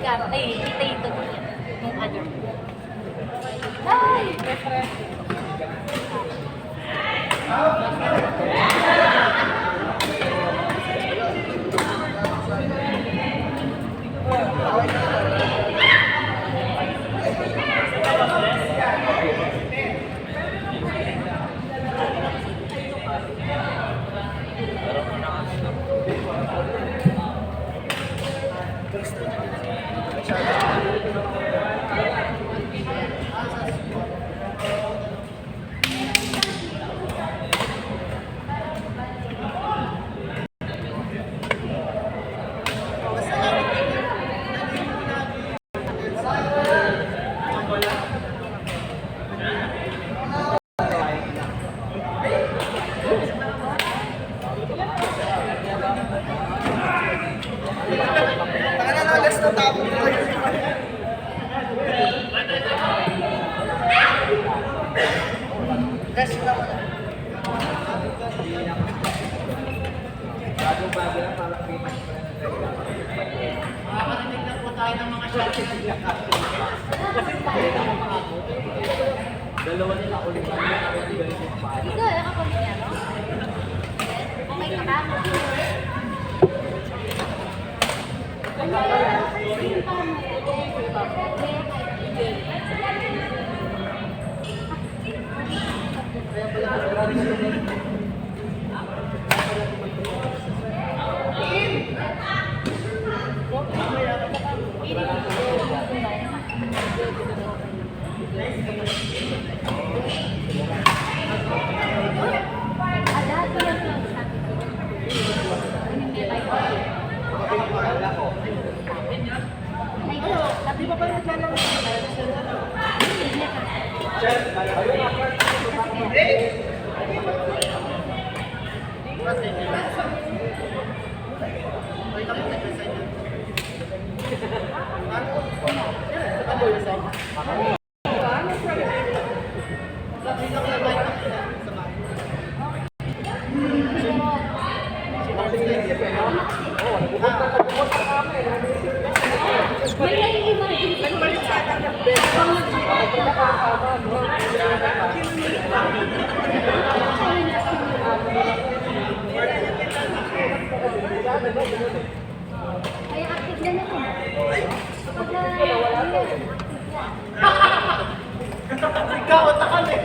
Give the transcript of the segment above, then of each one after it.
Amerikano. Ay, potato din. Yung other. Ay! Reference. Makakarinig na po tayo ng mga shot. Dalawa nila ulit. Ikaw, nakapamilya, no? Okay ka ba? Di ba pa naglalaro? Kaya active na naman. Ikaw, takal eh.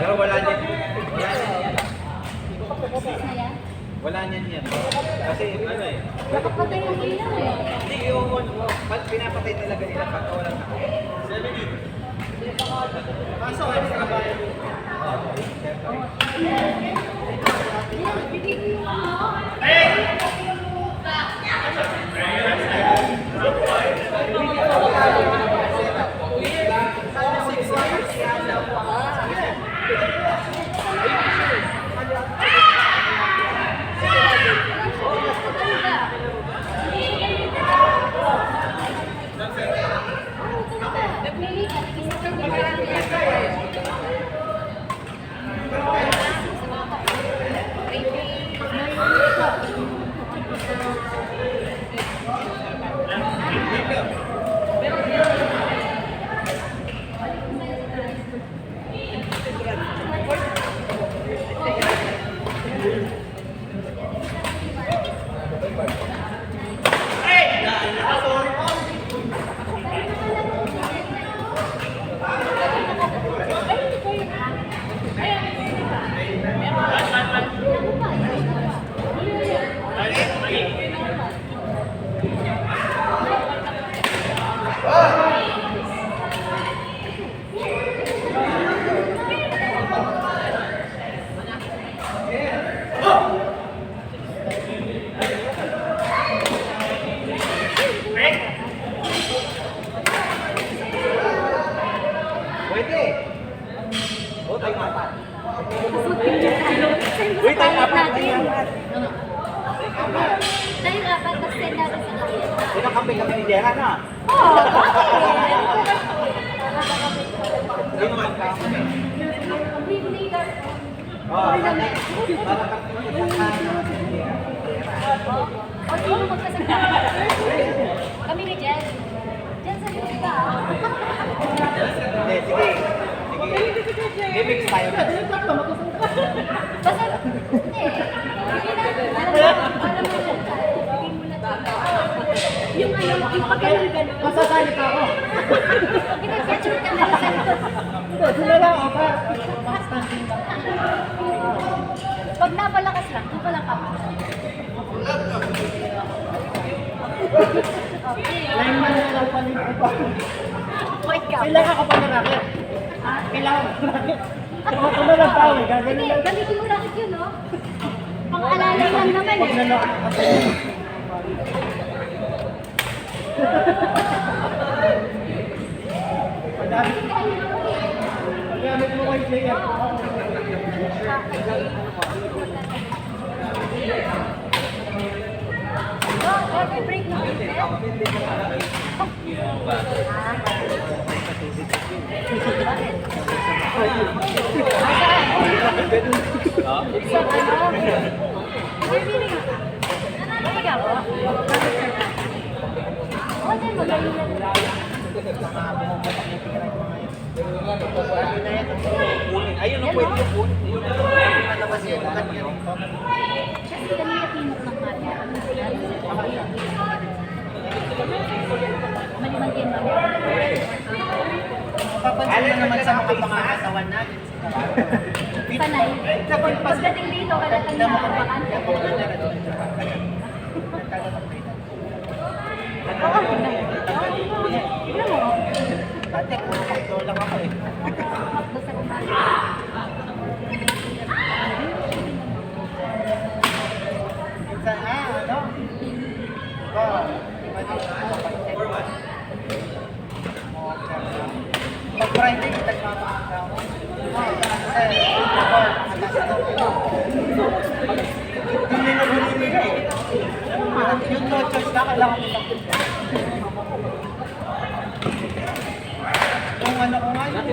Pero wala niyan. Wala niyan yan. Kasi ano eh. Nakapatay ng ilaw eh. Hindi yung pinapatay talaga nila pag walang ako. 70. Pasok ay sa kabayan. Thank you. Wait, sa tayo palad apat. natin. Tayo apat, tapos send natin sa kanila. Pinakape kami ni Jera na. Oo, bakit? Hindi mo magkakape. O, sino magkasagda? Kami ni Jen. Jen, sa likod ka. Sige, sige. Sige, mix tayo na. Basta, hindi. Alam mo siya. Sabihin mo na dito. Yung ano, yung pagkalang-ganon. Masasali ka ako. Pinag-capture ka na sa likod. Hindi, sila lang ako. Standing lang. Pag napalakas lang, doon pa lang kami. Line man na lang paling ko. Wait ka. Kailangan ka pa na racket. Kailangan ka na racket. Tumatama lang tao eh. Gagawin Hindi, lang. gamitin mo racket yun, no? Pang-alalay lang naman Pag eh. nalok kasi. Paggamit mo kay player. Oh, okay, break na. Bakit? Sa ano? Bibili nga. Bibili ka po? Oo, din, magaling na nila. Ayun, no, pwede yung phone. Malabas yun. Kasi kanina pinok ng kanya. Maliman din naman. Papansin mo naman sa mga pangangatawan natin. Panay. Pagdating dito, kalatang na ang bakante. Oo, tignan mo. Dati, puro kakto lang ako eh. Makdo sa kumari. Minsan, ano? Pag Friday, nagpapakita ako. Kasi, hindi nila binibigay. Yung no choice na kailangan ko lang. Yung ano ko nga yun.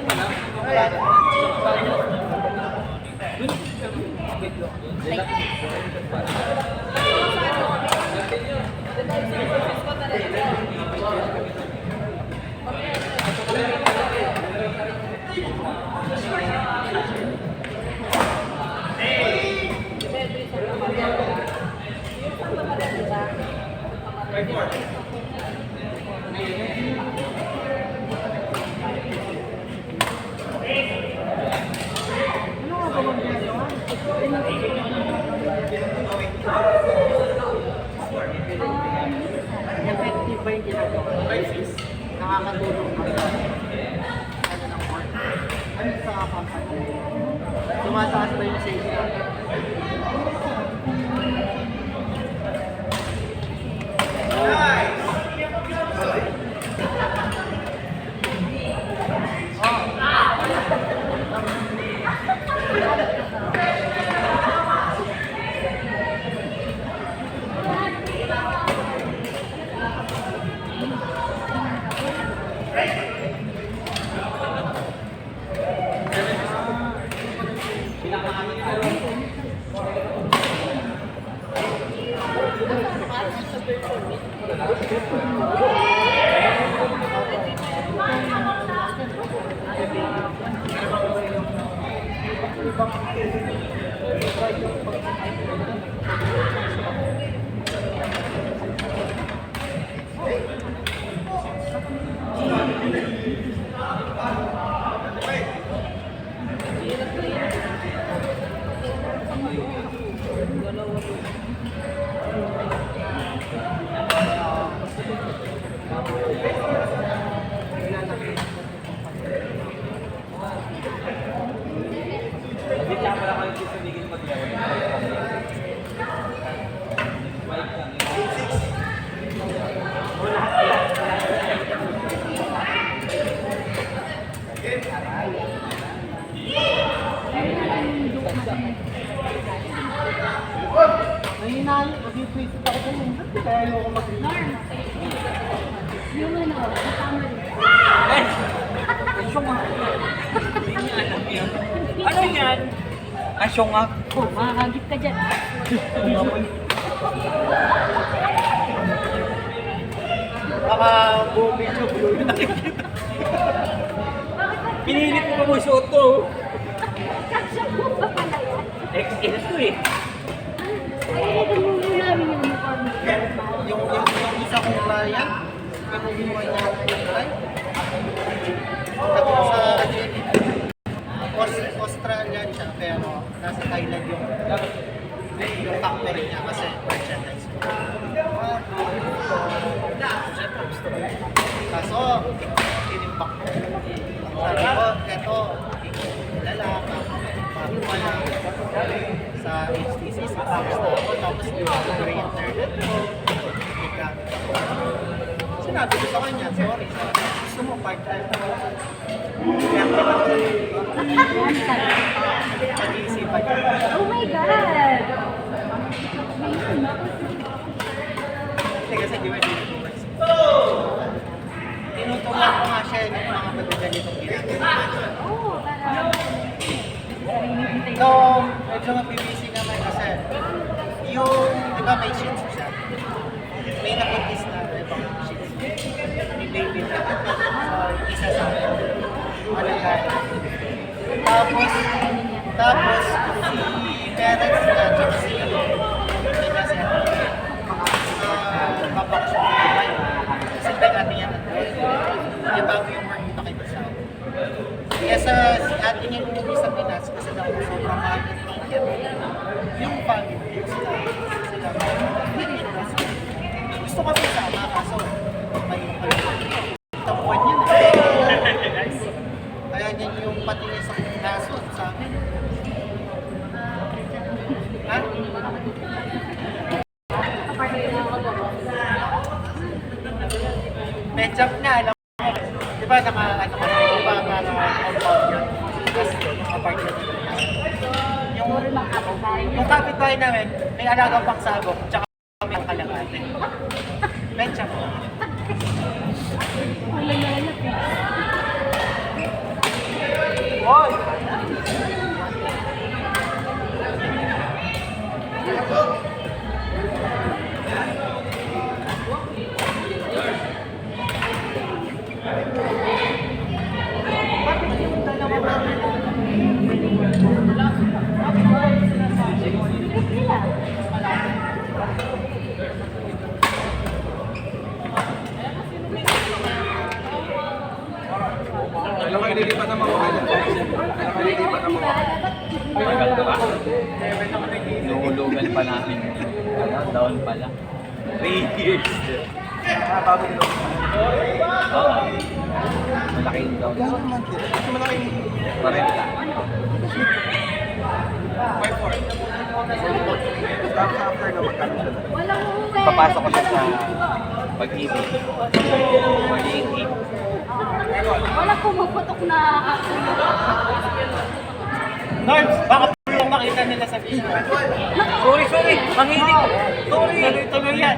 Effective ba yung ginagawa? Nakakatulong ba? Ano ng work? Ano sa company? Tumataas ba yung sales natin? Nanginali, mag-visit ako sa mundo. Kaya ayoko mag-visit. Norm. Yung ano, kasama rin. Ano yan? Asyongak. Oh, makakagit ka dyan. Baka buong video, blue yun nakikita. Pinilit ko pa mo isuot to. Kasya mo ba pala yan? XS to eh. Ay, nagulungan namin yung uniform. Yung isa kong client, yung ginawa niya ng client. Tapos sa Australian siya, pero nasa Thailand yung factory niya kasi merchandise. Siyempre gusto ko. Kaso, tinimbak ko. Sabi ko, eto, lalaka, bago pa lang sa HTC, 6 years na ako, tapos libre internet ko, naggamit ako. Sinabi ko sa kanya, sorry, gusto mo part-time ko. Kaya ko lang pag-iisipan niya. Oh my God! Hindi kasi di ba dito ko kasi. Tinuturuan ko nga siya ng mga pagkaganitong ginagawa. Oh, parang... So, medyo mabibisi naman kasi yung, di ba may shih tzu siya? May napuntis na ibang shih tzu. May baby na. So, isa sa malagay. Tapos, si parents na, tsaka si kasi babakasyon ko Dubai. Kasi natin yan. Kaya bago yung work dito kay Bashaw. Kaya sa ating yung umuwi sa Pinas kasi daw sobrang mahal ng ticket. Yung family, sila gusto ko sama kaso may tapuan yun eh. Kaya yan yung pati sa nasod sa amin. Ha? Medjap na, alam mo. Di ba di ba para compound yun? Tapos apartment. Yung kapitbahay namin, may alagang pangsabog, tsaka may kalagate. Medjap na. Hoy! Bakit yung dalawa namin? Alam ko, ililipat naman ko. Alam ko, ililipat naman ko. Tagal ka ba? Nungulugan pa namin. Down pala. 3 years. Bago nyo. Oo. Malaki yung down. Ito malaki yung 40. tapos after na magkano siya. Walang uwi. Papasok ko siya sa pag-ibig. Mag-iing. Walang pumuputok na... Norms, baka yung makita nila sa video. Sorry! Manginig! Sorry! Tuloy-tuloy yan.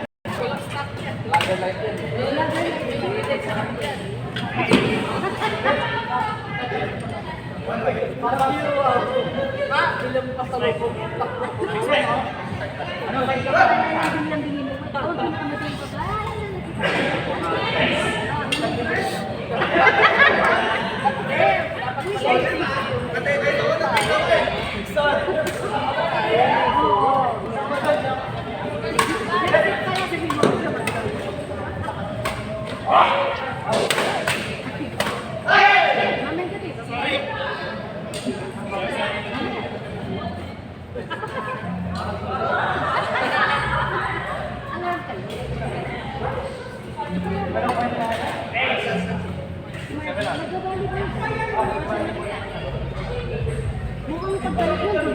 Mukhang pagbalik mo, oh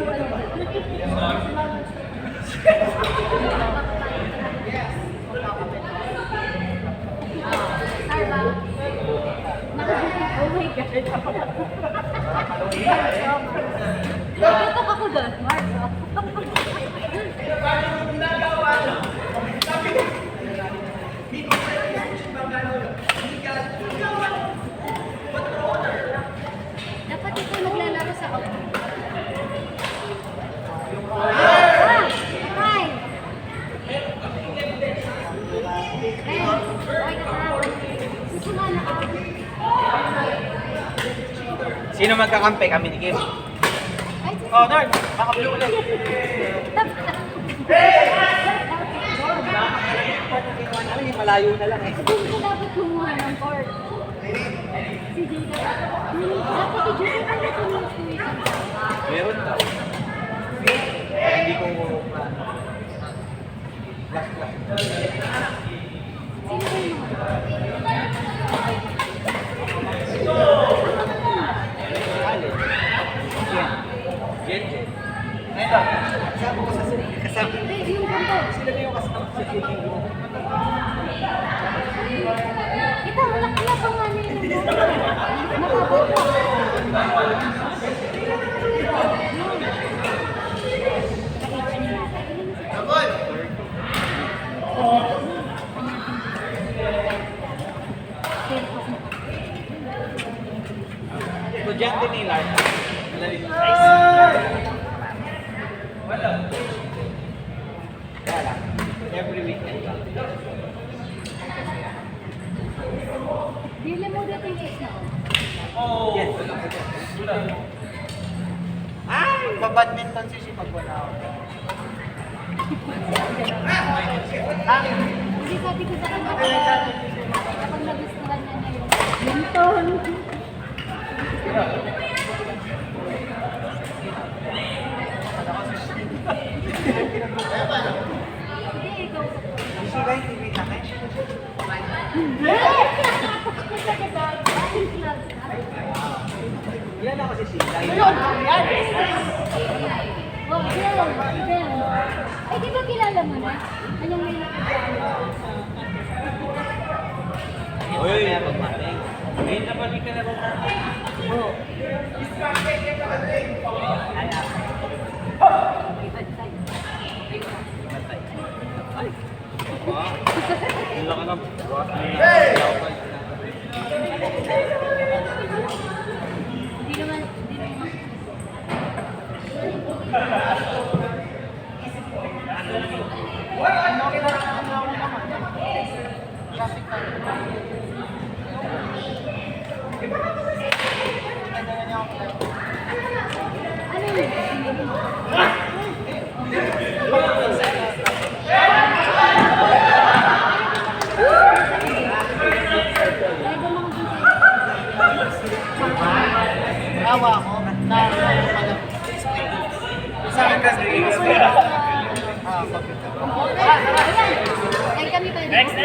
my God. Nakatutok ako doon, Mark. magkakampi kami ni Kim. Ay, sige. Oh, Nard, makabilo ulit. Malayo na lang eh. Hindi ko dapat kumuha ng court. Si Jay dapat. Dapat si Jay dapat kumuha ng tuition. Meron daw. Hindi ko Sino ba yung mga? Jen. Ito, kasama ko sa kasama. Hindi, yung ganito. Sila na yung kasama sa sitting room. Ito, malaki na pa nga nila. Nakabot. Estudyante nila. Wala. Wala. Every weekend lang. Dili mo dating is na. Oh. Yes. Ay! Ba-badminton si pag wala ako. Hindi sabi ko sa kanya kapag nagustuhan niya na yung menton. Hindi, ikaw. Si ba yung TV namin? Hindi! Ilan ako si Sheila? Oh, Del. Ay, di ba kilala mo na? Anong may nakasama? Uy, pagmating. Ngayon na balik ka na ba? Oo. Ay! Ang laki ng buwas niya. Hindi naman, hindi naman. Ano yun? Lego mga Awa ko na malam. Sa akin kasi Ay, kami pa. Next!